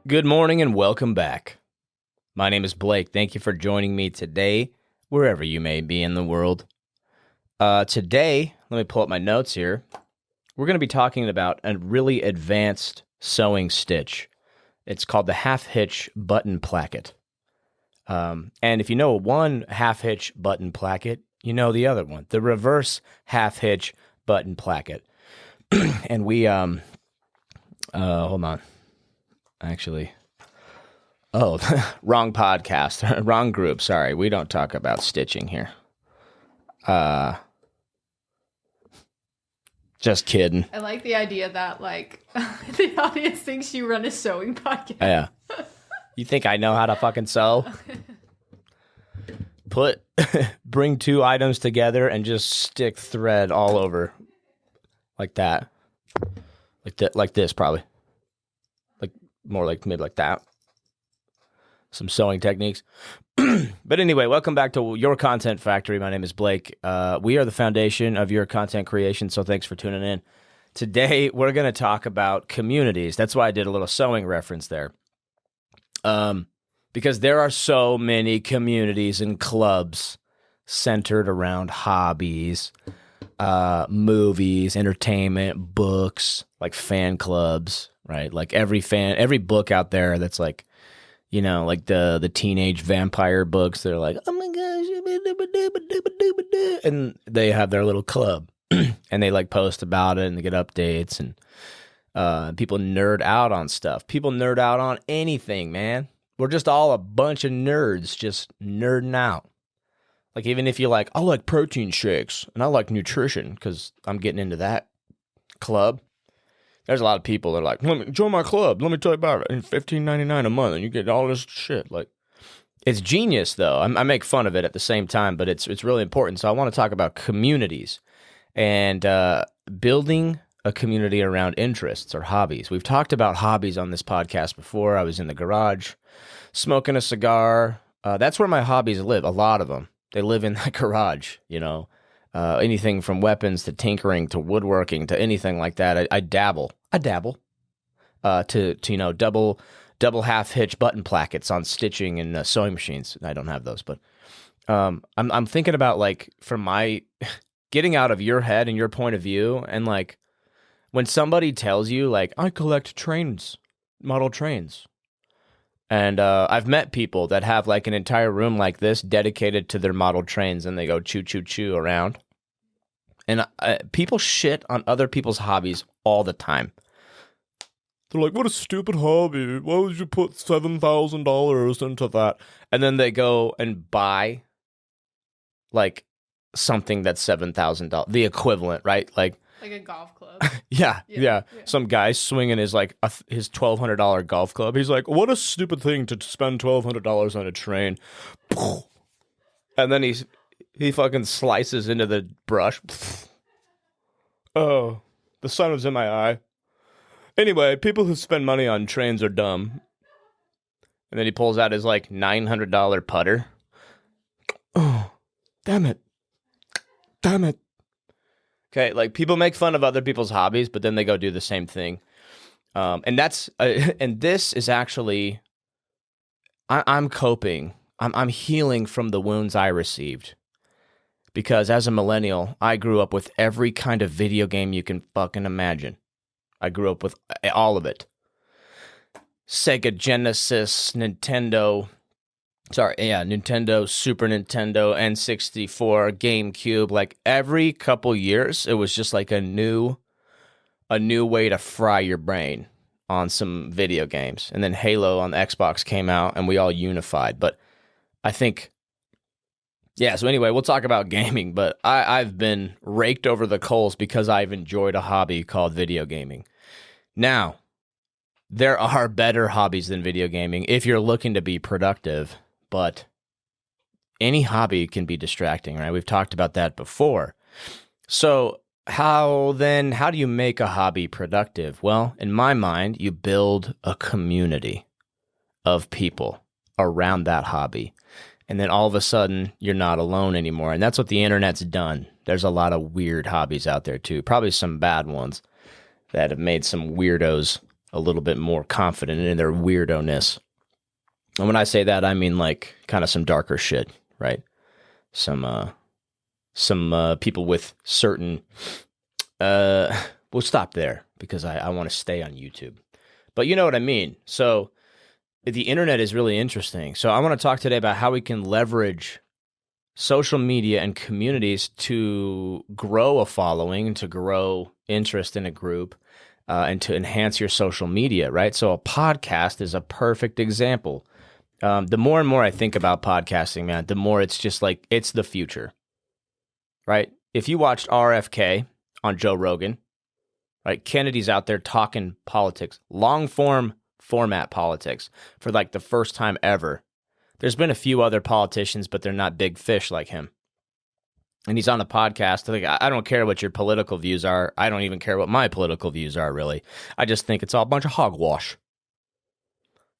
Good morning and welcome back. My name is Blake. Thank you for joining me today, wherever you may be in the world. Today, let me pull up my notes here. We're going to be talking about a really advanced sewing stitch. It's called the half-hitch button placket. And if you know one half-hitch button placket, you know the other one, the reverse half-hitch button placket. And we, hold on. Actually, wrong podcast, wrong group. Sorry, we don't talk about stitching here. Just kidding. I like the idea that, the audience thinks you run a sewing podcast. Yeah. You think I know how to fucking sew? Bring two items together and just stick thread all over. Like that. Like this, probably. More like maybe like that. Some sewing techniques. But anyway, welcome back to Your Content Factory. My name is Blake. We are the foundation of your content creation, so thanks for tuning in. Today, we're going to talk about communities. That's why I did a little sewing reference there. Because there are so many communities and clubs centered around hobbies, movies, entertainment, books, like fan clubs, right? Like every book out there that's like, you know, like the teenage vampire books, they're like, oh my gosh, and they have their little club and they like post about it and they get updates and people nerd out on stuff. People nerd out on anything, man. We're just all a bunch of nerds just nerding out. Like even if you're like, I like protein shakes and I like nutrition because I'm getting into that club. There's a lot of people that are like, let me join my club. Let me tell you about it. It's $15.99 a month, and you get all this shit. Like, it's genius, though. I make fun of it at the same time, but it's really important. So I want to talk about communities and building a community around interests or hobbies. We've talked about hobbies on this podcast before. I was in the garage smoking a cigar. That's where my hobbies live. A lot of them. They live in the garage. You know, anything from weapons to tinkering to woodworking to anything like that. I dabble. To you know, double half hitch button plackets on stitching and sewing machines. I don't have those, but I'm thinking about like from my getting out of your head and your point of view, and like when somebody tells you like I collect trains, model trains, and I've met people that have like an entire room like this dedicated to their model trains, and they go choo choo choo around, and people shit on other people's hobbies all the time. They're like, what a stupid hobby. Why would you put $7,000 into that? And then they go and buy like something that's $7,000, the equivalent, right? Like a golf club. Yeah. Some guy swinging his his $1,200 golf club. He's like, what a stupid thing to spend $1,200 on a train. And then he fucking slices into the brush. Oh, the sun was in my eye. Anyway, people who spend money on trains are dumb. And then he pulls out his like $900 putter. Oh, damn it. Okay, like people make fun of other people's hobbies, but then they go do the same thing. And this is actually, I'm coping. I'm healing from the wounds I received. Because as a millennial, I grew up with every kind of video game you can fucking imagine. I grew up with all of it. Sega Genesis, Nintendo, Super Nintendo, N64, GameCube. Like every couple years, it was just like a new way to fry your brain on some video games. And then Halo on the Xbox came out and we all unified. But I think, yeah, so anyway, we'll talk about gaming, but I've been raked over the coals because I've enjoyed a hobby called video gaming. Now, there are better hobbies than video gaming if you're looking to be productive, but any hobby can be distracting, right? We've talked about that before. So how do you make a hobby productive? Well, in my mind, you build a community of people around that hobby. And then all of a sudden, you're not alone anymore. And that's what the internet's done. There's a lot of weird hobbies out there, too. Probably some bad ones that have made some weirdos a little bit more confident in their weirdo-ness. And when I say that, I mean like kind of some darker shit, right? Some people with certain, we'll stop there because I want to stay on YouTube. But you know what I mean. So the internet is really interesting. So I want to talk today about how we can leverage social media and communities to grow a following and to grow interest in a group and to enhance your social media, right? So a podcast is a perfect example. The more and more I think about podcasting, man, the more it's just like, it's the future, right? If you watched RFK on Joe Rogan, right? Kennedy's out there talking politics, long format politics for like the first time ever. There's been a few other politicians, but they're not big fish like him. And he's on a podcast. Like, I don't care what your political views are. I don't even care what my political views are, really. I just think it's all a bunch of hogwash.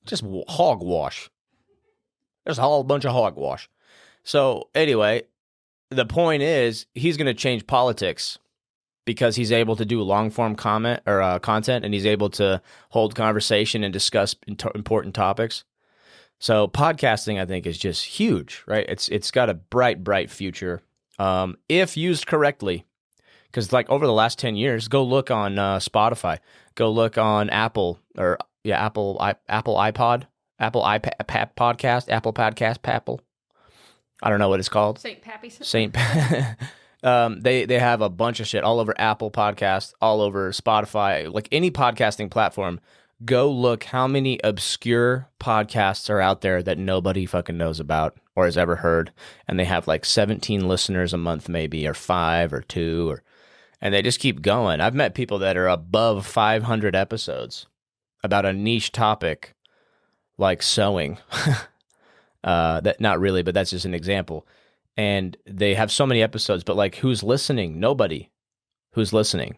Just hogwash. There's all a bunch of hogwash. So anyway, the point is he's going to change politics because he's able to do long-form content, and he's able to hold conversation and discuss important topics. So podcasting, I think, is just huge, right? It's got a bright future if used correctly. Because like over the last 10 years, go look on Spotify, go look on Apple iPod, Apple iPad podcast, Apple Podcast, Papple. I don't know what it's called. St. Pappy. They have a bunch of shit all over Apple Podcast, all over Spotify, like any podcasting platform. Go look how many obscure podcasts are out there that nobody fucking knows about or has ever heard. And they have like 17 listeners a month, maybe, or 5 or 2, and they just keep going. I've met people that are above 500 episodes about a niche topic like sewing. That not really, but that's just an example. And they have so many episodes, but like who's listening? Nobody. Who's listening?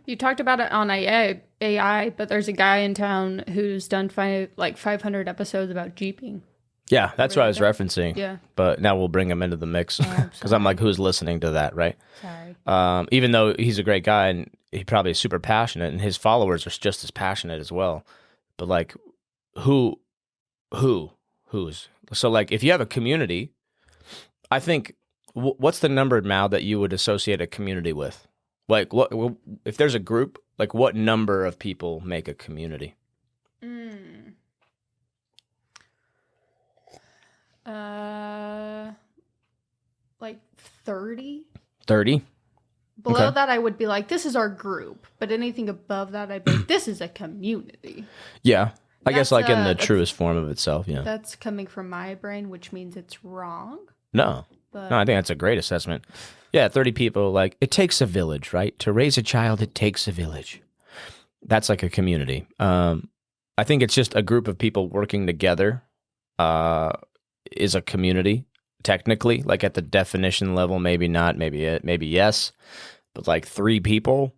You talked about it on AI, but there's a guy in town who's done 500 episodes about Jeeping. Yeah, that's what I was referencing. Yeah. But now we'll bring him into the mix because I'm like, who's listening to that, right? Sorry. Even though he's a great guy and he probably is super passionate and his followers are just as passionate as well. But like, who's? So like, if you have a community, I think, what's the number, Mal, that you would associate a community with? Like, what if there's a group? Like, what number of people make a community? Like 30. 30. Below that, I would be like, this is our group. But anything above that, I'd be like, this is a community. Yeah. I guess like in the truest form of itself, yeah. That's coming from my brain, which means it's wrong. No, I think that's a great assessment. Yeah, 30 people, like, it takes a village, right? To raise a child, it takes a village. That's like a community. I think it's just a group of people working together is a community, technically. Like at the definition level, maybe not, maybe yes. But like 3 people,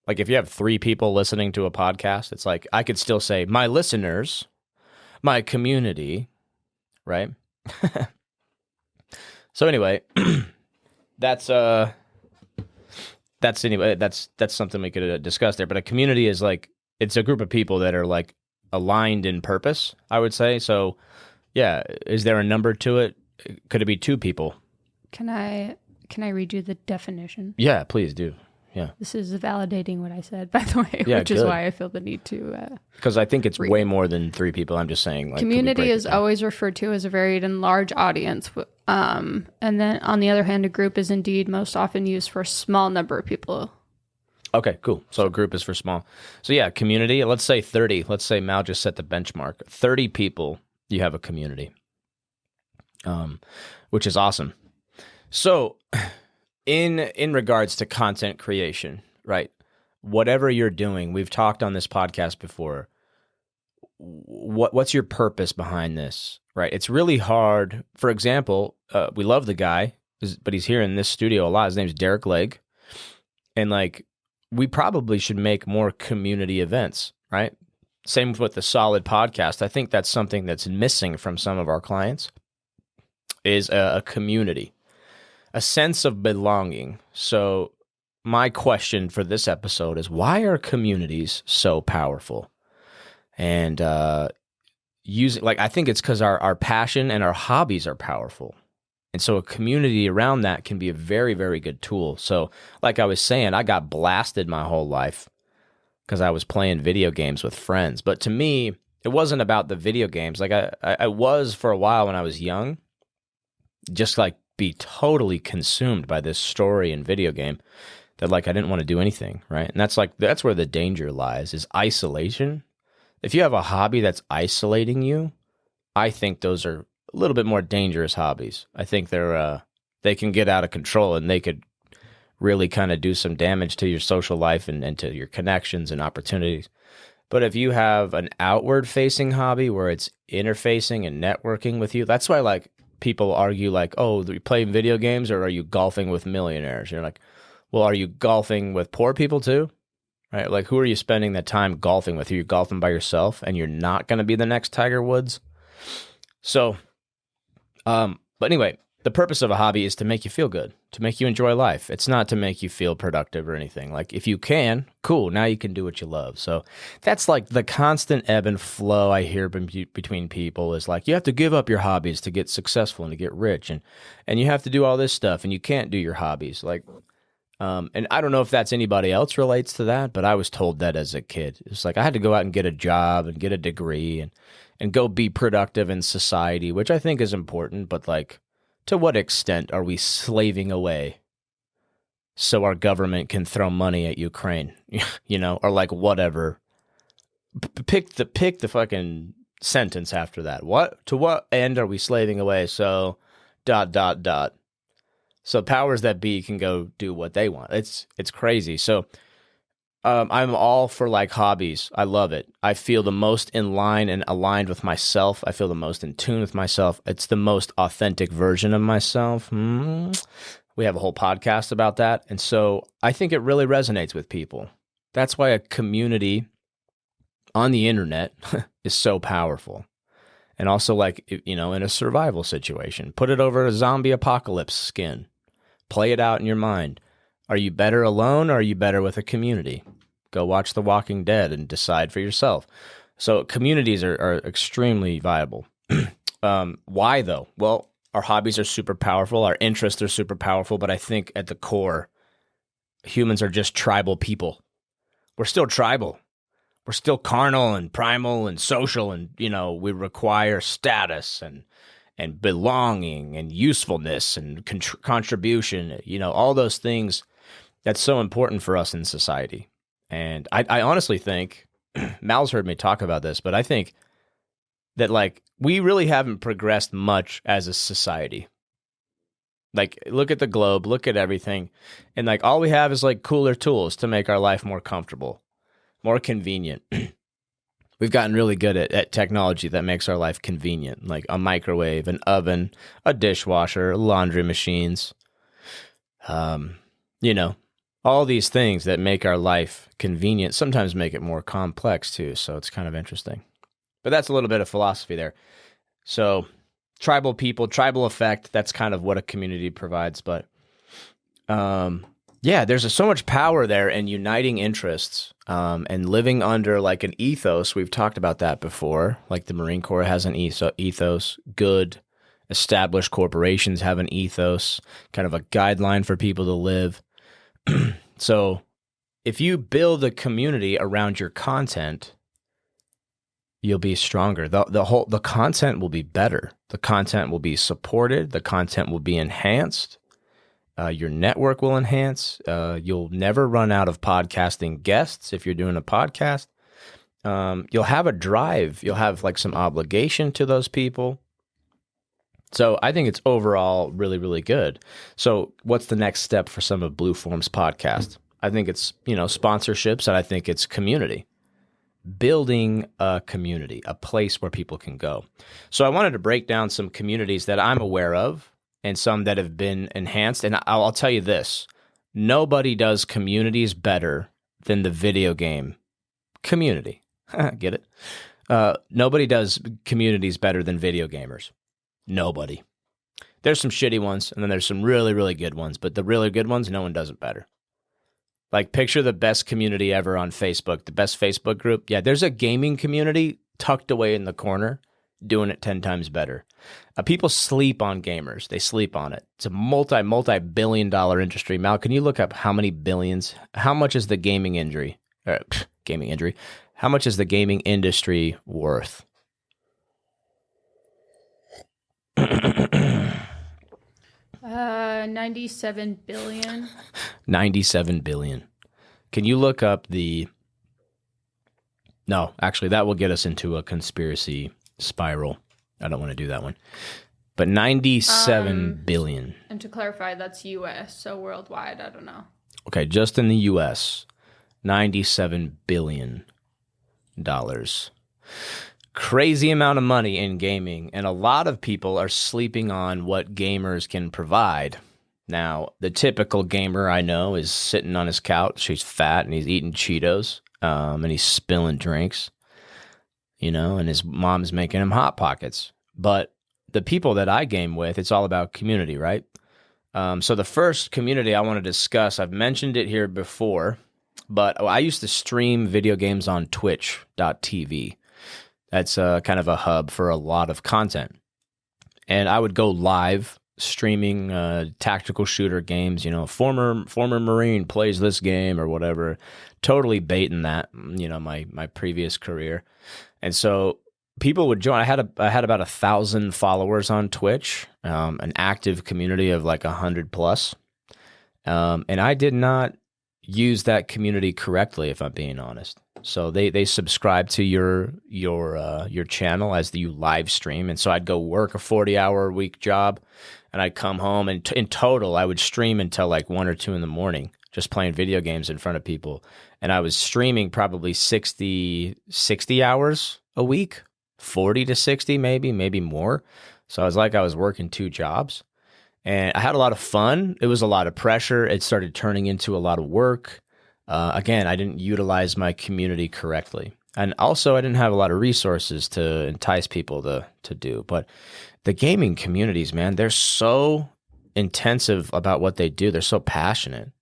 like if you have 3 people listening to a podcast, it's like, I could still say, my listeners, my community, right? So anyway, that's something we could discuss there. But a community is like, it's a group of people that are like aligned in purpose, I would say. So yeah, is there a number to it? Could it be 2 people? Can I read you the definition? Yeah, please do. Yeah. This is validating what I said, by the way, which is why I feel the need to... Because I think it's way more than 3 people. I'm just saying. Like, community is always referred to as a varied and large audience. And then, on the other hand, a group is indeed most often used for a small number of people. Okay, cool. So a group is for small. So yeah, community, let's say 30. Let's say Mal just set the benchmark. 30 people, you have a community, which is awesome. So... In regards to content creation, right? Whatever you're doing, we've talked on this podcast before. What's your purpose behind this, right? It's really hard. For example, we love the guy, but he's here in this studio a lot. His name's Derek Legg. And like, we probably should make more community events, right? Same with the Solid podcast. I think that's something that's missing from some of our clients is a community. A sense of belonging. So my question for this episode is, why are communities so powerful? And using, like, I think it's because our passion and our hobbies are powerful. And so a community around that can be a very, very good tool. So like I was saying, I got blasted my whole life because I was playing video games with friends. But to me, it wasn't about the video games. Like I was for a while when I was young, just like be totally consumed by this story and video game that like I didn't want to do anything, right? And that's where the danger lies, is isolation. If you have a hobby that's isolating you, I think those are a little bit more dangerous hobbies. I think they can get out of control, and they could really kind of do some damage to your social life and to your connections and opportunities. But if you have an outward facing hobby where it's interfacing and networking with you, that's why like people argue like, oh, are you playing video games or are you golfing with millionaires? You're like, well, are you golfing with poor people too? Right? Like, who are you spending that time golfing with? Are you golfing by yourself and you're not going to be the next Tiger Woods? So, but anyway, the purpose of a hobby is to make you feel good, to make you enjoy life. It's not to make you feel productive or anything. Like, if you can, cool, now you can do what you love. So that's like the constant ebb and flow I hear between people is like, you have to give up your hobbies to get successful and to get rich. And you have to do all this stuff and you can't do your hobbies. Like, and I don't know if that's anybody else relates to that, but I was told that as a kid. It's like I had to go out and get a job and get a degree and go be productive in society, which I think is important. But like, to what extent are we slaving away so our government can throw money at Ukraine, you know, or like whatever? Pick the fucking sentence after that. To what end are we slaving away? So, ... So powers that be can go do what they want. It's crazy. So I'm all for like hobbies. I love it. I feel the most in line and aligned with myself. I feel the most in tune with myself. It's the most authentic version of myself. We have a whole podcast about that. And so I think it really resonates with people. That's why a community on the internet is so powerful. And also, like, you know, in a survival situation, put it over a zombie apocalypse skin. Play it out in your mind. Are you better alone or are you better with a community? Go watch The Walking Dead and decide for yourself. So communities are extremely viable. Why though? Well, our hobbies are super powerful. Our interests are super powerful. But I think at the core, humans are just tribal people. We're still tribal. We're still carnal and primal and social. And, you know, we require status and belonging and usefulness and contribution, you know, all those things that's so important for us in society. And I honestly think, Mal's heard me talk about this, but I think that like we really haven't progressed much as a society. Like, look at the globe, look at everything. And like all we have is like cooler tools to make our life more comfortable, more convenient. We've gotten really good at technology that makes our life convenient, like a microwave, an oven, a dishwasher, laundry machines, you know, all these things that make our life convenient, sometimes make it more complex too. So it's kind of interesting. But that's a little bit of philosophy there. So tribal people, tribal effect, that's kind of what a community provides. But yeah, there's so much power there in uniting interests and living under like an ethos. We've talked about that before. Like the Marine Corps has an ethos. Good established corporations have an ethos, kind of a guideline for people to live. So if you build a community around your content, you'll be stronger. The content will be better. The content will be supported. The content will be enhanced. Your network will enhance. You'll never run out of podcasting guests if you're doing a podcast. You'll have a drive. You'll have like some obligation to those people. So I think it's overall really, really good. So what's the next step for some of Blue Form's podcast? I think it's, you know, sponsorships, and I think it's community. Building a community, a place where people can go. So I wanted to break down some communities that I'm aware of and some that have been enhanced. And I'll tell you this, nobody does communities better than the video game community. Get it? Nobody does communities better than video gamers. Nobody. There's some shitty ones, and then there's some really, really good ones. But the really good ones, no one does it better. Like, picture the best community ever on Facebook, the best Facebook group. Yeah, there's a gaming community tucked away in the corner doing it 10 times better. People sleep on gamers. They sleep on it. It's a multi-billion dollar industry. Mal, can you look up how many billions? How much is the gaming injury? How much is the gaming industry worth? 97 billion. 97 billion. Can you look up the... No, actually, that will get us into a conspiracy spiral. I don't want to do that one. But 97 billion. And to clarify, that's US, so worldwide, I don't know. Okay, just in the US, $97 billion. Crazy amount of money in gaming, and a lot of people are sleeping on what gamers can provide. Now, the typical gamer I know is sitting on his couch, he's fat, and he's eating Cheetos, and he's spilling drinks, and his mom's making him Hot Pockets. But the people that I game with, it's all about community, right? So the first community I want to discuss, I've mentioned it here before, but I used to stream video games on twitch.tv. That's kind of a hub for a lot of content. And I would go live streaming tactical shooter games, former Marine plays this game or whatever, totally baiting that, my previous career. And so people would join. I had about 1,000 followers on Twitch, an active community of like 100 plus. And I did not use that community correctly, if I'm being honest. So they subscribe to your channel as you live stream, and so I'd go work a 40-hour a week job, and I'd come home, and in total I would stream until like 1 or 2 in the morning, just playing video games in front of people, and I was streaming probably 60 hours a week, 40 to 60 maybe more. So I was working 2 jobs, and I had a lot of fun. It was a lot of pressure. It started turning into a lot of work. Again, I didn't utilize my community correctly. And also, I didn't have a lot of resources to entice people to do. But the gaming communities, man, they're so intensive about what they do. They're so passionate.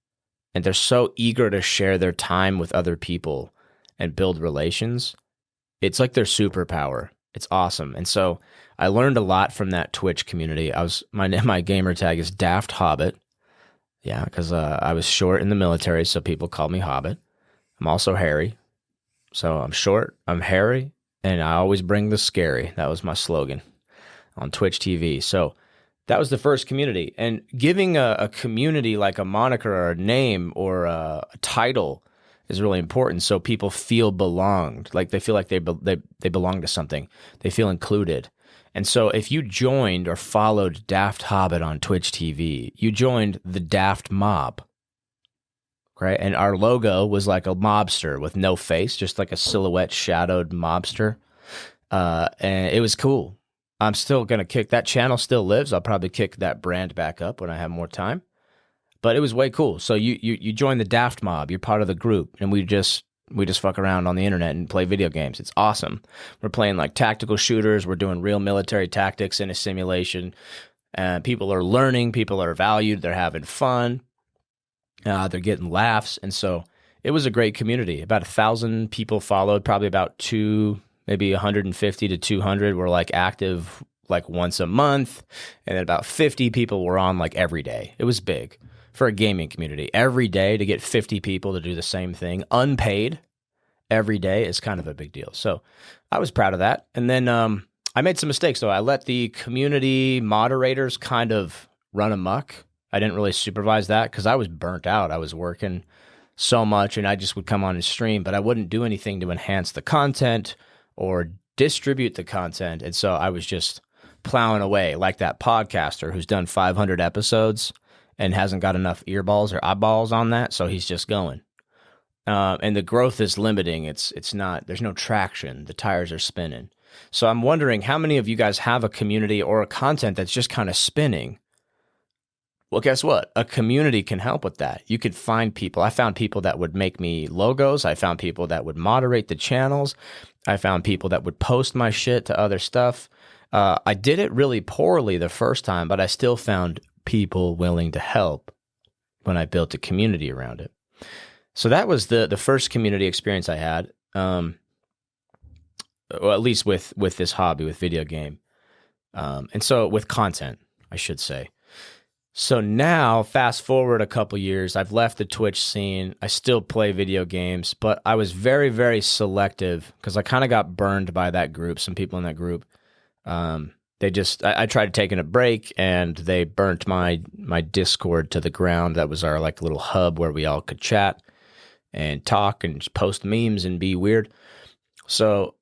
And they're so eager to share their time with other people and build relations. It's like their superpower. It's awesome. And so I learned a lot from that Twitch community. My gamer tag is Daft Hobbit. Yeah, because I was short in the military, so people called me Hobbit. I'm also hairy. So I'm short, I'm hairy, and I always bring the scary. That was my slogan on Twitch TV. So that was the first community. And giving a community like a moniker or a name or a title is really important, so people feel belonged. Like they feel like they belong to something. They feel included. And so if you joined or followed Daft Hobbit on Twitch TV, you joined the Daft Mob, right? And our logo was like a mobster with no face, just like a silhouette shadowed mobster. And it was cool. I'm still going to kick that channel, still lives. I'll probably kick that brand back up when I have more time. But it was way cool. So you join the Daft Mob, you're part of the group, and we just fuck around on the internet and play video games. It's awesome. We're playing like tactical shooters. We're doing real military tactics in a simulation. People are learning. People are valued. They're having fun. They're getting laughs. And so it was a great community. About 1,000 people followed. Probably about maybe 150 to 200 were like active like once a month. And then about 50 people were on like every day. It was big. For a gaming community, every day to get 50 people to do the same thing, unpaid, every day is kind of a big deal. So I was proud of that. And then I made some mistakes, though. I let the community moderators kind of run amok. I didn't really supervise that because I was burnt out. I was working so much, and I just would come on and stream, but I wouldn't do anything to enhance the content or distribute the content. And so I was just plowing away like that podcaster who's done 500 episodes and hasn't got enough earballs or eyeballs on that, so he's just going. And the growth is limiting. It's not, there's no traction. The tires are spinning. So I'm wondering how many of you guys have a community or a content that's just kind of spinning? Well, guess what? A community can help with that. You could find people. I found people that would make me logos. I found people that would moderate the channels. I found people that would post my shit to other stuff. I did it really poorly the first time, but I still found people willing to help when I built a community around it. So that was the first community experience I had, or at least with this hobby, with video game, and so with content, I should say. So now, fast forward a couple years, I've left the Twitch scene. I still play video games, but I was very, very selective because I kind of got burned by that group. Some people in that group, I tried taking a break, and they burnt my Discord to the ground. That was our like little hub where we all could chat and talk and post memes and be weird. So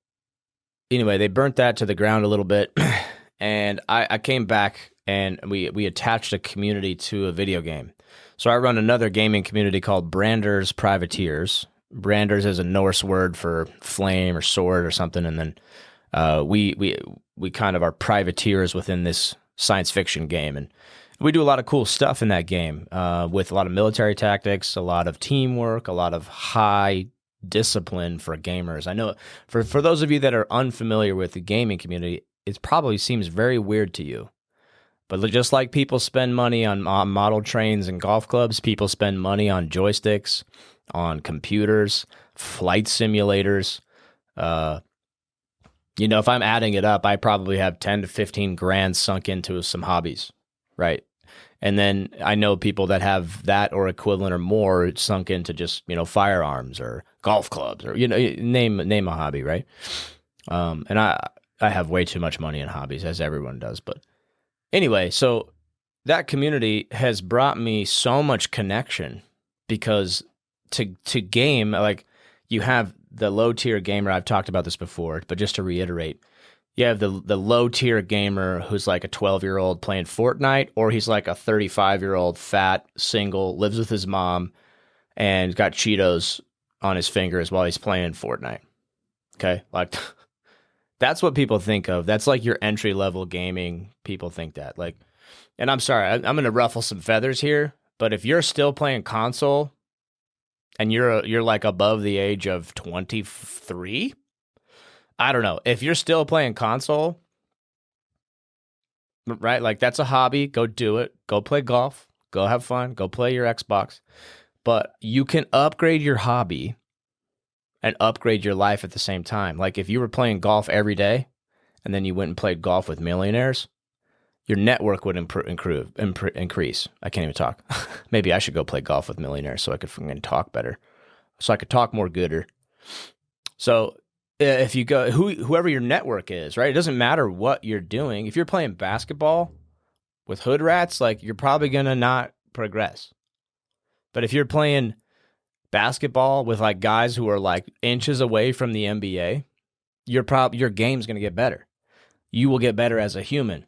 anyway, they burnt that to the ground a little bit, and I came back, and we attached a community to a video game. So I run another gaming community called Branders Privateers. Branders is a Norse word for flame or sword or something, and then we kind of are privateers within this science fiction game, and we do a lot of cool stuff in that game, with a lot of military tactics, a lot of teamwork, a lot of high discipline for gamers. I know for those of you that are unfamiliar with the gaming community, it probably seems very weird to you. But just like people spend money on model trains and golf clubs, people spend money on joysticks, on computers, flight simulators. If I'm adding it up, I probably have 10 to 15 grand sunk into some hobbies, right? And then I know people that have that or equivalent or more sunk into just, firearms or golf clubs or, name a hobby, right? And I have way too much money in hobbies, as everyone does. But anyway, so that community has brought me so much connection because to game, like you have the low tier gamer. I've talked about this before, but just to reiterate, you have the low tier gamer who's like a 12-year-old playing Fortnite, or he's like a 35-year-old fat single, lives with his mom, and got Cheetos on his fingers while he's playing Fortnite. Okay, like that's what people think of. That's like your entry level gaming. People think that, like, and I'm sorry, I'm going to ruffle some feathers here, but if you're still playing console and you're like above the age of 23, I don't know. If you're still playing console, right? Like that's a hobby. Go do it. Go play golf. Go have fun. Go play your Xbox. But you can upgrade your hobby and upgrade your life at the same time. Like if you were playing golf every day and then you went and played golf with millionaires, your network would increase. I can't even talk. Maybe I should go play golf with millionaires so I could fucking talk better. So I could talk more gooder. So if you go, whoever your network is, right? It doesn't matter what you're doing. If you're playing basketball with hood rats, like you're probably going to not progress. But if you're playing basketball with like guys who are like inches away from the NBA, your game's going to get better. You will get better as a human.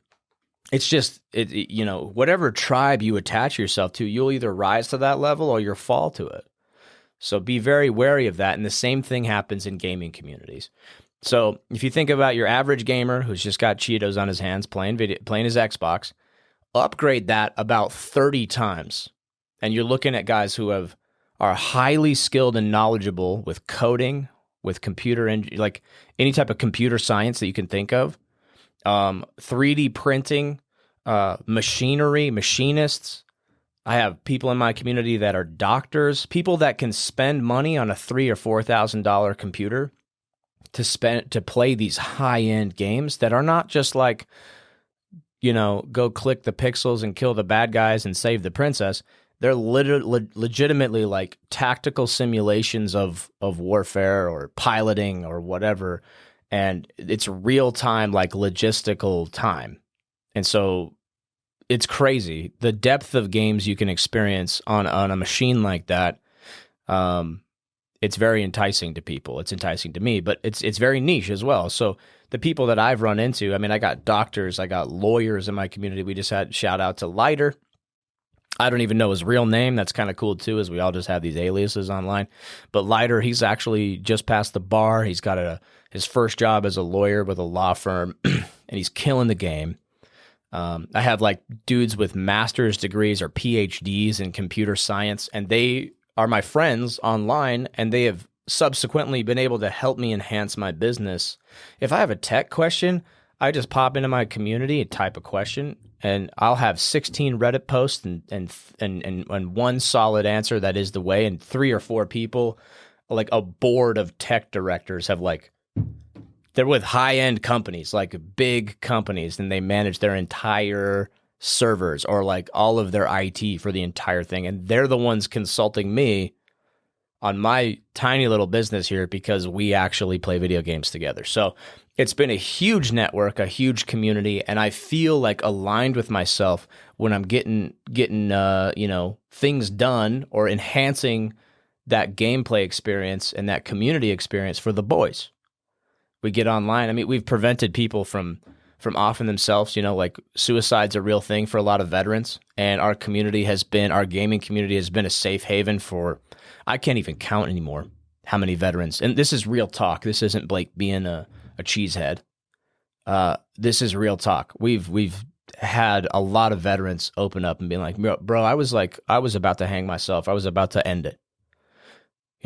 It's just, whatever tribe you attach yourself to, you'll either rise to that level or you'll fall to it. So be very wary of that. And the same thing happens in gaming communities. So if you think about your average gamer who's just got Cheetos on his hands playing his Xbox, upgrade that about 30 times. And you're looking at guys who are highly skilled and knowledgeable with coding, with like any type of computer science that you can think of. 3D printing, machinery, machinists. I have people in my community that are doctors, people that can spend money on a $3,000 or $4,000 computer to play these high-end games that are not just like, go click the pixels and kill the bad guys and save the princess. They're legitimately like tactical simulations of warfare or piloting or whatever. And it's real time, like logistical time. And so it's crazy. The depth of games you can experience on a machine like that, it's very enticing to people. It's enticing to me, but it's very niche as well. So the people that I've run into, I mean, I got doctors, I got lawyers in my community. We just had shout out to Lighter. I don't even know his real name. That's kind of cool too, as we all just have these aliases online. But Lighter, he's actually just passed the bar. He's got his first job as a lawyer with a law firm, and he's killing the game. I have like dudes with master's degrees or PhDs in computer science, and they are my friends online, and they have subsequently been able to help me enhance my business. If I have a tech question, I just pop into my community and type a question, and I'll have 16 Reddit posts and one solid answer that is the way, and 3 or 4 people, like a board of tech directors, have like, they're with high-end companies, like big companies, and they manage their entire servers or like all of their IT for the entire thing, and they're the ones consulting me on my tiny little business here because we actually play video games together. So it's been a huge network, a huge community, and I feel like aligned with myself when I'm getting things done or enhancing that gameplay experience and that community experience for the boys. We get online. I mean, we've prevented people from offing themselves, like suicide's a real thing for a lot of veterans, and our gaming community has been a safe haven for, I can't even count anymore how many veterans. And this is real talk. This isn't Blake being a cheesehead. This is real talk. We've had a lot of veterans open up and being like, bro, I was about to hang myself. I was about to end it.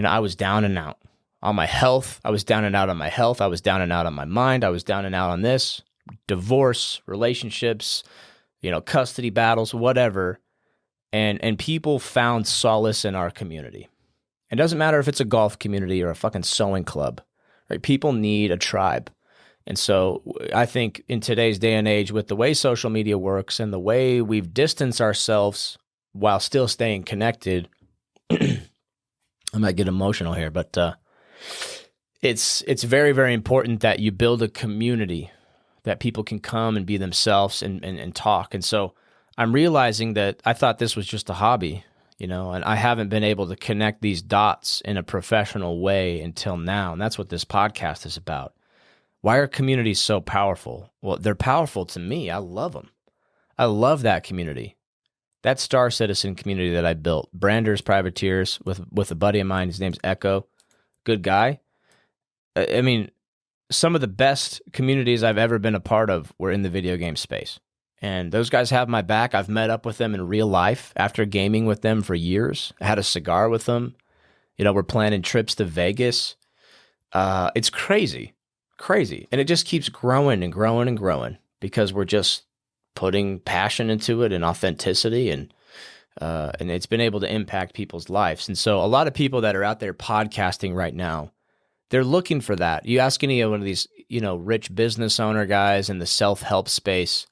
I was down and out on my health. I was down and out on my health. I was down and out on my mind. I was down and out on this, divorce, relationships, custody battles, whatever. And people found solace in our community. It doesn't matter if it's a golf community or a fucking sewing club, right? People need a tribe. And so I think in today's day and age, with the way social media works and the way we've distanced ourselves while still staying connected, I might get emotional here, but it's very, very important that you build a community that people can come and be themselves and talk. And so I'm realizing that I thought this was just a hobby, and I haven't been able to connect these dots in a professional way until now. And that's what this podcast is about. Why are communities so powerful? Well, they're powerful to me. I love them. I love that community. That Star Citizen community that I built, Branders Privateers, with a buddy of mine. His name's Echo. Good guy. I mean, some of the best communities I've ever been a part of were in the video game space. And those guys have my back. I've met up with them in real life after gaming with them for years. I had a cigar with them. We're planning trips to Vegas. It's crazy. And it just keeps growing and growing and growing because we're just putting passion into it and authenticity, and it's been able to impact people's lives. And so a lot of people that are out there podcasting right now, they're looking for that. You ask any of one of these, rich business owner guys in the self-help space,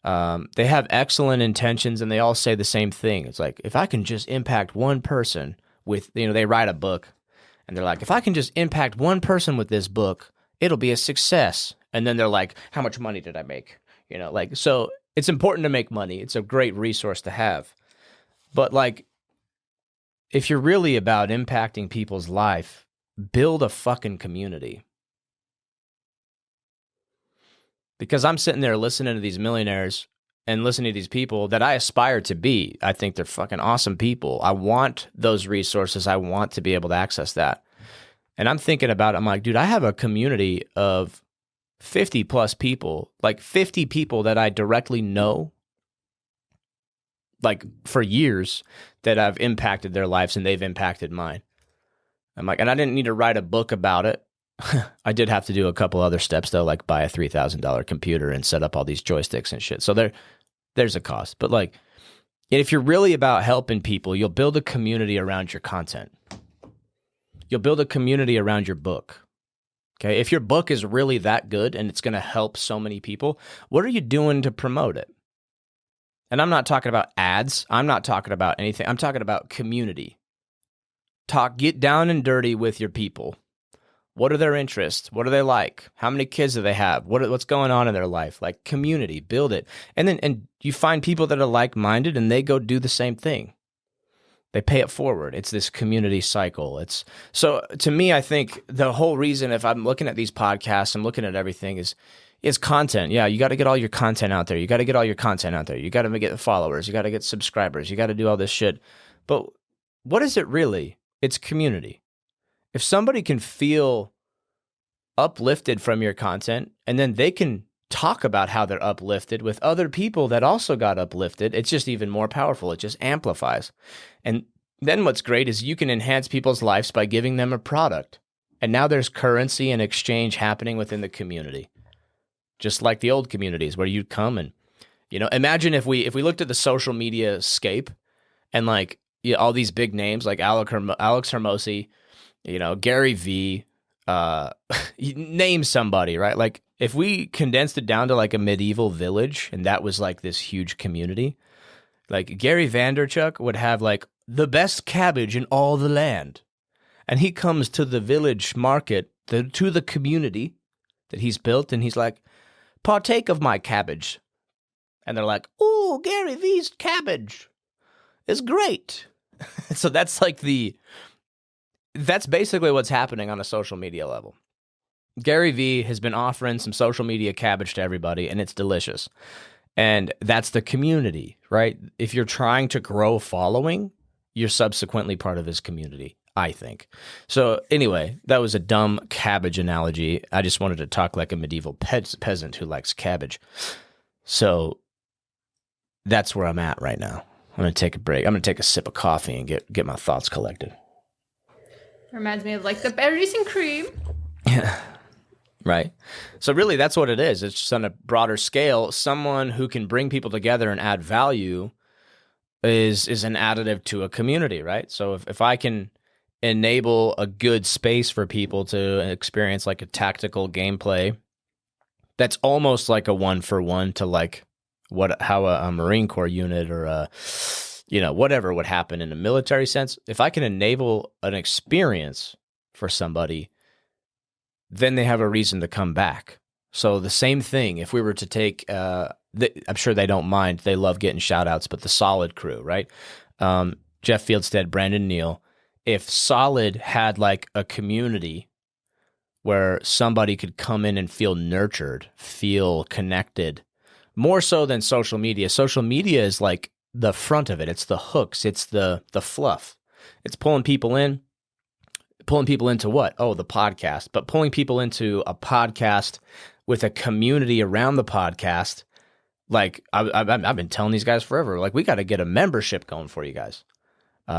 they have excellent intentions and they all say the same thing. It's like, if I can just impact one person with, they write a book and they're like, if I can just impact one person with this book, it'll be a success. And then they're like, how much money did I make? So it's important to make money. It's a great resource to have. But if you're really about impacting people's life, build a fucking community. Because I'm sitting there listening to these millionaires and listening to these people that I aspire to be. I think they're fucking awesome people. I want those resources. I want to be able to access that. And I'm thinking about it. I'm like, dude, I have a community of 50 plus people, like 50 people that I directly know, like for years, that I've impacted their lives and they've impacted mine. I'm like, and I didn't need to write a book about it. I did have to do a couple other steps though, like buy a $3,000 computer and set up all these joysticks and shit. So there's a cost. But if you're really about helping people, you'll build a community around your content. You'll build a community around your book. Okay, if your book is really that good and it's going to help so many people, what are you doing to promote it? And I'm not talking about ads. I'm not talking about anything. I'm talking about community. Get down and dirty with your people. What are their interests? What are they like? How many kids do they have? What's going on in their life? Like community, build it. And you find people that are like-minded and they go do the same thing. They pay it forward. It's this community cycle. So to me, I think the whole reason, if I'm looking at these podcasts, I'm looking at everything is content. Yeah, you got to get all your content out there. You got to get all your content out there. You got to get followers. You got to get subscribers. You got to do all this shit. But what is it really? It's community. If somebody can feel uplifted from your content and then they can talk about how they're uplifted with other people that also got uplifted, it's just even more powerful. It just amplifies. And then what's great is you can enhance people's lives by giving them a product. And now there's currency and exchange happening within the community. Just like the old communities where you'd come and You know, imagine if we looked at the social media scape and like all these big names like Alex Hermosi, you know, Gary V, name somebody, right? Like if we condensed it down to like a medieval village and that was like this huge community, like Gary Vanderchuck would have like the best cabbage in all the land. And he comes to the village market, to the community that he's built, and he's like, partake of my cabbage. And they're like, oh, Gary V's cabbage is great. So that's like that's basically what's happening on a social media level. Gary V has been offering some social media cabbage to everybody, and it's delicious. And that's the community, right? If you're trying to grow following, you're subsequently part of his community, I think. So anyway, that was a dumb cabbage analogy. I just wanted to talk like a medieval peasant who likes cabbage. So that's where I'm at right now. I'm going to take a break. I'm going to take a sip of coffee and get my thoughts collected. Reminds me of like the berries and cream. Yeah. Right. So really that's what it is. It's just on a broader scale. Someone who can bring people together and add value is an additive to a community, right? So if I can enable a good space for people to experience like a tactical gameplay, that's almost like a 1-for-1 to like how a Marine Corps unit or a, you know, whatever would happen in a military sense. If I can enable an experience for somebody, then they have a reason to come back. So the same thing, if we were to take, I'm sure they don't mind, they love getting shout outs, but the Solid crew, right? Jeff Fieldstead, Brandon Neal, if Solid had like a community where somebody could come in and feel nurtured, feel connected, more so than social media. Social media is like the front of it. It's the hooks. It's the fluff. It's pulling people in. Pulling people into what? Oh, the podcast. But pulling people into a podcast with a community around the podcast. Like I've been telling these guys forever, like we got to get a membership going for you guys. They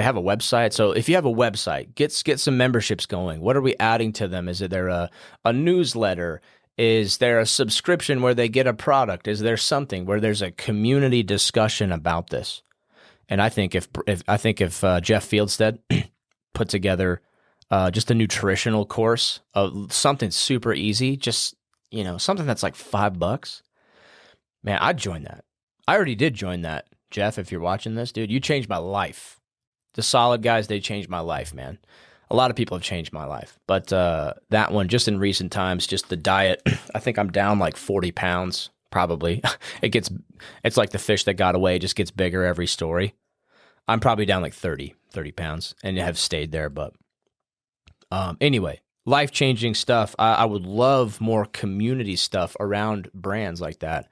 have a website. So if you have a website, get some memberships going. What are we adding to them? Is there a newsletter? Is there a subscription where they get a product? Is there something where there's a community discussion about this? And I think if Jeff Fieldstead put together just a nutritional course of something super easy, just, you know, something that's like $5, man, I'd join that. I already did join that. Jeff, if you're watching this, dude, you changed my life. The Solid guys, they changed my life, man. A lot of people have changed my life, but that one, just in recent times, just the diet, I think I'm down like 40 pounds, probably. It's like the fish that got away, just gets bigger every story. I'm probably down like 30 pounds and have stayed there. But anyway, life-changing stuff. I would love more community stuff around brands like that.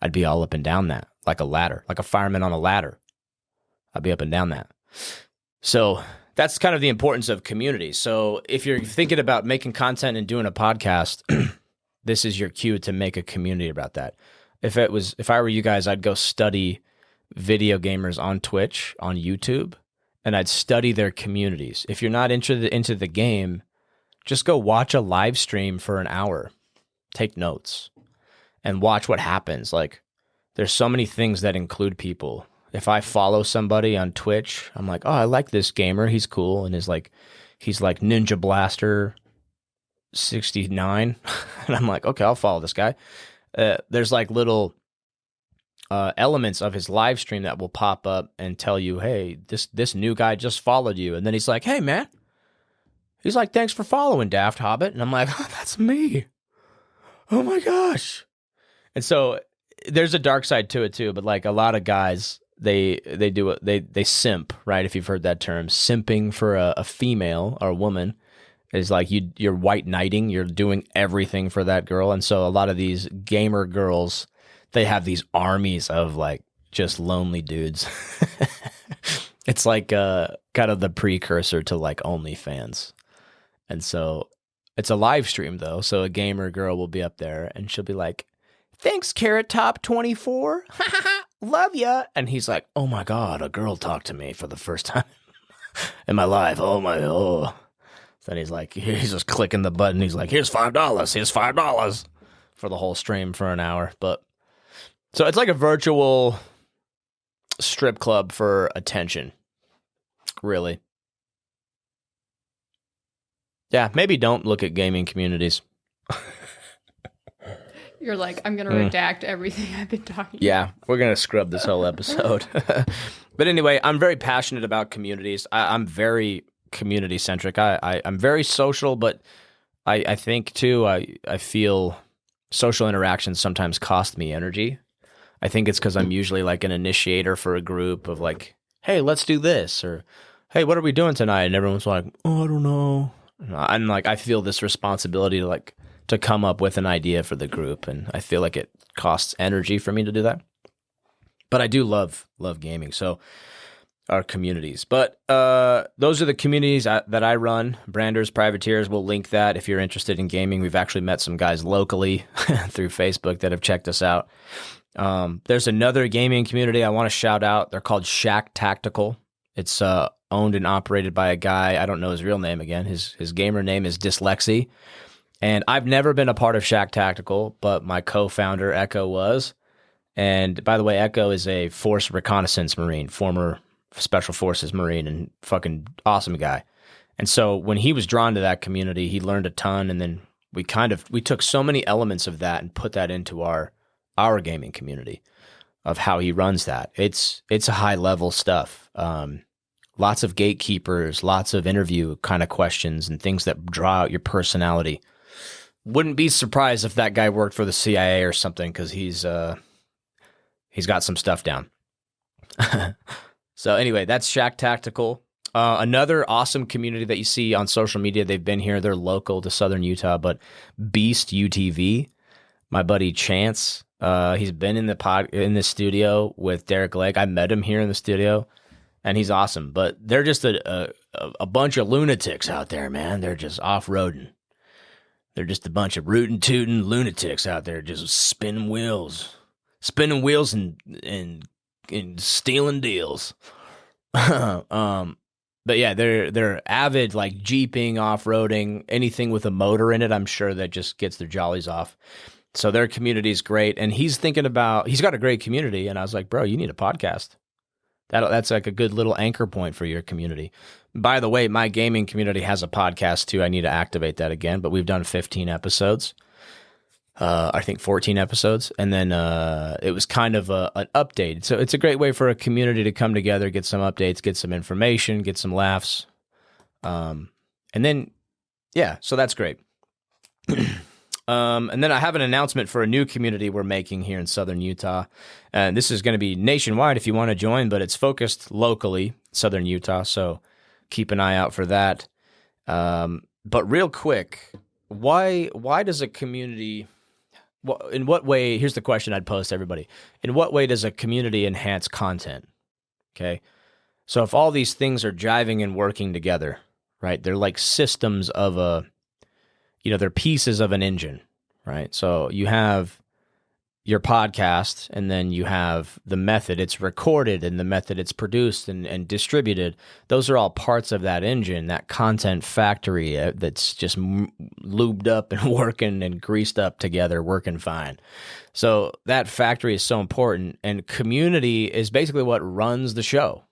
I'd be all up and down that, like a ladder, like a fireman on a ladder. I'd be up and down that. So that's kind of the importance of community. So if you're thinking about making content and doing a podcast, this is your cue to make a community about that. If I were you guys, I'd go study video gamers on Twitch, on YouTube, and I'd study their communities. If you're not into the game, just go watch a live stream for an hour. Take notes and watch what happens. Like, there's so many things that include people. If I follow somebody on Twitch, I'm like, oh, I like this gamer. He's cool. And he's like Ninja Blaster 69. And I'm like, okay, I'll follow this guy. There's like little elements of his live stream that will pop up and tell you, hey, this new guy just followed you. And then he's like, hey, man. He's like, thanks for following, Daft Hobbit. And I'm like, oh, that's me. Oh, my gosh. And so there's a dark side to it, too. But like a lot of guys, they simp, right? If you've heard that term, simping for a female or a woman is like you're white knighting. You're doing everything for that girl. And so a lot of these gamer girls, they have these armies of like just lonely dudes. It's like kind of the precursor to like OnlyFans. And so it's a live stream though. So a gamer girl will be up there and she'll be like, thanks, Carrot Top 24. Love ya. And he's like, oh my God, a girl talked to me for the first time in my life. Oh. Then he's like, he's just clicking the button. He's like, here's $5. Here's $5 for the whole stream for an hour. But So it's like a virtual strip club for attention, really. Yeah, maybe don't look at gaming communities. You're like, I'm going to redact everything I've been talking Yeah, we're going to scrub this whole episode. But anyway, I'm very passionate about communities. I'm very community-centric. I'm very social, but I think, too, I feel social interactions sometimes cost me energy. I think it's because I'm usually like an initiator for a group of like, hey, let's do this, or hey, what are we doing tonight? And everyone's like, oh, I don't know. I'm like, I feel this responsibility to come up with an idea for the group, and I feel like it costs energy for me to do that. But I do love gaming, so our communities. But those are the communities that I run. Branders, Privateers, we'll link that if you're interested in gaming. We've actually met some guys locally through Facebook that have checked us out. There's another gaming community I want to shout out. They're called Shack Tactical. It's owned and operated by a guy. I don't know his real name again. His gamer name is Dyslexy. And I've never been a part of Shack Tactical, but my co-founder, Echo, was. And by the way, Echo is a Force Reconnaissance Marine, former Special Forces Marine, and fucking awesome guy. And so when he was drawn to that community, he learned a ton. And then we took so many elements of that and put that into our gaming community of how he runs that. It's a high level stuff. Lots of gatekeepers, lots of interview kind of questions and things that draw out your personality. Wouldn't be surprised if that guy worked for the CIA or something, because he's got some stuff down. So anyway, that's Shack Tactical. Another awesome community that you see on social media. They've been here. They're local to Southern Utah, but Beast UTV. My buddy Chance. He's been in the studio with Derek Lake. I met him here in the studio, and he's awesome. But they're just a bunch of lunatics out there, man. They're just off-roading. They're just a bunch of rootin' tootin' lunatics out there just spinning wheels and stealing deals. But yeah, they're avid, like jeeping, off-roading, anything with a motor in it. I'm sure that just gets their jollies off. So their community is great, and he's got a great community. And I was like, bro, you need a podcast. That's like a good little anchor point for your community. By the way, my gaming community has a podcast too. I need to activate that again, but we've done 15 episodes. I think 14 episodes. And then it was kind of an update. So it's a great way for a community to come together, get some updates, get some information, get some laughs. And then, yeah, so that's great. And then I have an announcement for a new community we're making here in Southern Utah. And this is going to be nationwide if you want to join, but it's focused locally, Southern Utah. So keep an eye out for that. But real quick, why does a community... Well, in what way, here's the question I'd pose to everybody. In what way does a community enhance content? Okay. So if all these things are jiving and working together, right? They're like systems of they're pieces of an engine, right? So you have your podcast, and then you have the method it's recorded and the method it's produced and distributed. Those are all parts of that engine, that content factory that's just lubed up and working and greased up together, working fine. So that factory is so important, and community is basically what runs the show,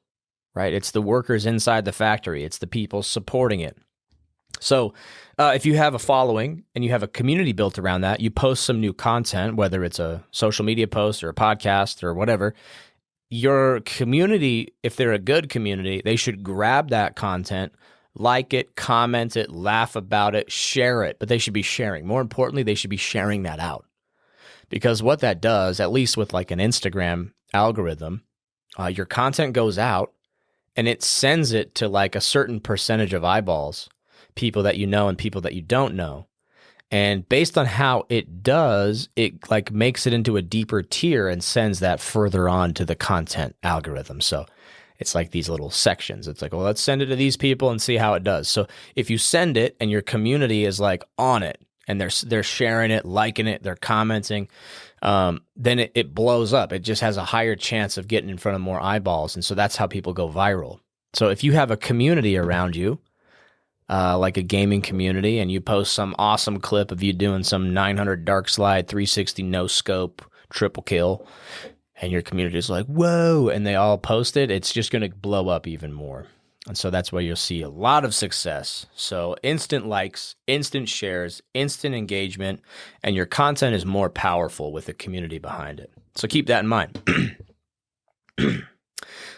right? It's the workers inside the factory. It's the people supporting it. So if you have a following and you have a community built around that, you post some new content, whether it's a social media post or a podcast or whatever, your community, if they're a good community, they should grab that content, like it, comment it, laugh about it, share it, but they should be sharing. More importantly, they should be sharing that out. Because what that does, at least with like an Instagram algorithm, your content goes out and it sends it to like a certain percentage of eyeballs, people that you know and people that you don't know. And based on how it does, it like makes it into a deeper tier and sends that further on to the content algorithm. So it's like these little sections. It's like, well, let's send it to these people and see how it does. So if you send it and your community is like on it and they're sharing it, liking it, they're commenting, then it blows up. It just has a higher chance of getting in front of more eyeballs. And so that's how people go viral. So if you have a community around you, like a gaming community, and you post some awesome clip of you doing some 900 dark slide, 360 no scope, triple kill, and your community is like, whoa, and they all post it, it's just going to blow up even more. And so that's why you'll see a lot of success. So instant likes, instant shares, instant engagement, and your content is more powerful with the community behind it. So keep that in mind.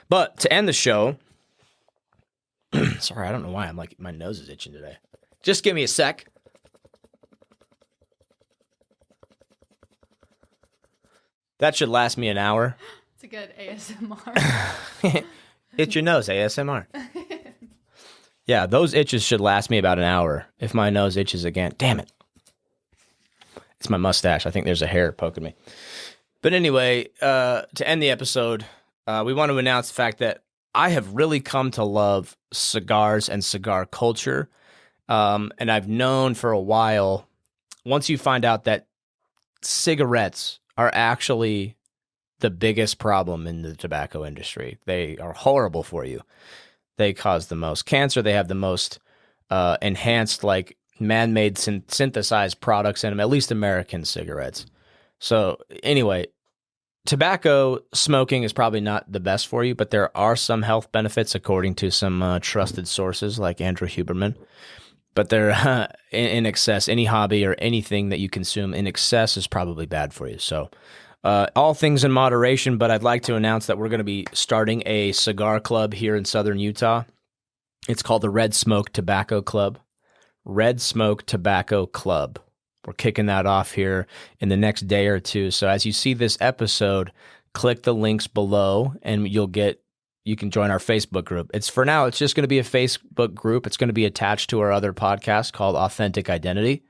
But to end the show, sorry, I don't know why. I'm like, my nose is itching today. Just give me a sec. That should last me an hour. It's a good ASMR. Itch your nose, ASMR. Yeah, those itches should last me about an hour. If my nose itches again, damn it. It's my mustache. I think there's a hair poking me. But anyway, to end the episode, we want to announce the fact that I have really come to love cigars and cigar culture. And I've known for a while, once you find out that cigarettes are actually the biggest problem in the tobacco industry. They are horrible for you. They cause the most cancer. They have the most enhanced, like man-made synthesized products in them, at least American cigarettes. So anyway, tobacco smoking is probably not the best for you, but there are some health benefits according to some trusted sources like Andrew Huberman. But they're in excess, any hobby or anything that you consume in excess is probably bad for you. So all things in moderation, but I'd like to announce that we're going to be starting a cigar club here in southern Utah. It's called the Red Smoke Tobacco Club. Red Smoke Tobacco Club. We're kicking that off here in the next day or two. So as you see this episode, click the links below and you can join our Facebook group. It's for now, it's just going to be a Facebook group. It's going to be attached to our other podcast called Authentic Identity,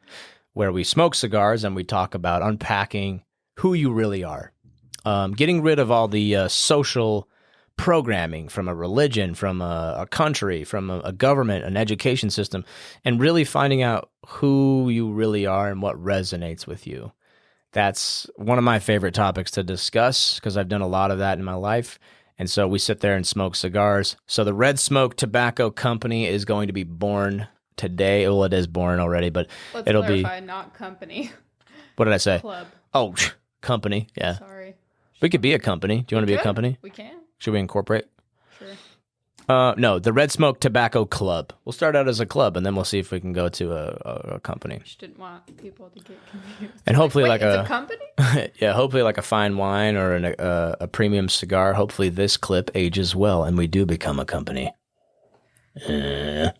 where we smoke cigars and we talk about unpacking who you really are. Getting rid of all the social programming from a religion, from a country, from a government, an education system, and really finding out who you really are and what resonates with you. That's one of my favorite topics to discuss because I've done a lot of that in my life. And so we sit there and smoke cigars. So the Red Smoke Tobacco Company is going to be born today. Well, it is born already, but it'll clarify, not company. What did I say? Club. Oh, company. Yeah. Sorry. We could be a company. Do you want to be a company? We can. Should we incorporate? Sure. No, the Red Smoke Tobacco Club. We'll start out as a club, and then we'll see if we can go to a company. Just didn't want people to get confused. And hopefully, it's a company. Yeah, hopefully like a fine wine or a premium cigar. Hopefully, this clip ages well, and we do become a company. The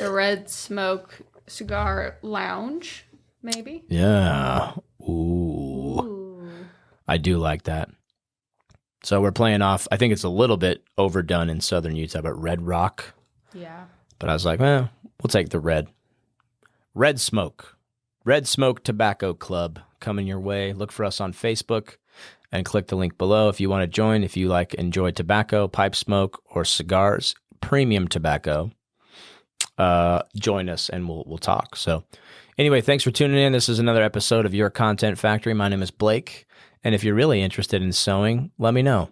Red Smoke Cigar Lounge, maybe. Yeah. Ooh. I do like that. So we're playing off, I think it's a little bit overdone in southern Utah, but Red Rock. Yeah. But I was like, we'll take the red. Red Smoke. Red Smoke Tobacco Club coming your way. Look for us on Facebook and click the link below if you want to join. If you enjoy tobacco, pipe smoke, or cigars, premium tobacco, join us and we'll talk. So anyway, thanks for tuning in. This is another episode of Your Content Factory. My name is Blake. And if you're really interested in sewing, let me know.